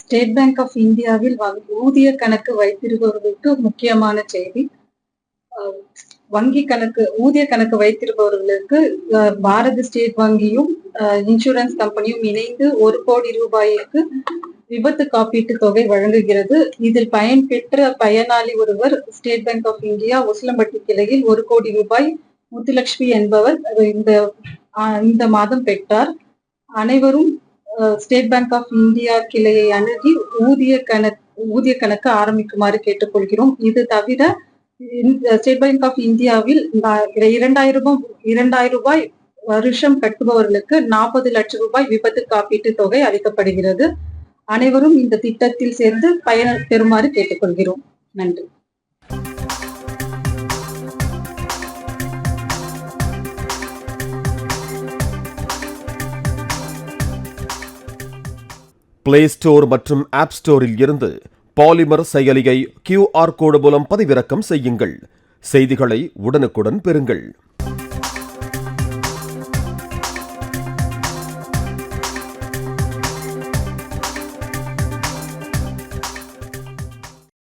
State Bank of இந்தியாவில் ஊதிய கணக்கு வைத்திருப்பவர்களுக்கு முக்கியமான செய்தி. ஊதிய கணக்கு வைத்திருப்பவர்களுக்கு பாரத ஸ்டேட் வங்கியும் இன்சூரன்ஸ் கம்பெனியும் இணைந்து 1 கோடி ரூபாய்க்கு விபத்து காப்பீட்டு தொகை வழங்குகிறது. இதில் பயன்பெற்ற பயனாளி ஒருவர் State Bank of India Usilampatti கிளையில் 1 கோடி ரூபாய் முத்துலட்சுமி என்பவர் இந்த மாதம் பெற்றார். அனைவரும் ஸ்டேட் பேங்க் ஆஃப் இந்தியா கிளையை அணுகி ஊதிய கணக்கு ஆரம்பிக்குமாறு கேட்டுக்கொள்கிறோம். இது தவிர ஸ்டேட் பேங்க் ஆஃப் இந்தியாவில் 2000 ரூபாய் வருஷம் கட்டுபவர்களுக்கு 40 லட்சம் ரூபாய் விபத்து காப்பீட்டு தொகை அளிக்கப்படுகிறது. அனைவரும் இந்த திட்டத்தில் சேர்ந்து பயன் பெறுமாறு கேட்டுக்கொள்கிறோம். நன்றி. பிளே ஸ்டோர் மற்றும் ஆப் ஸ்டோரில் இருந்து பாலிமர் செயலியை QR கோடு மூலம் பதிவிறக்கம் செய்யுங்கள். செய்திகளை உடனுக்குடன் பெறுங்கள்.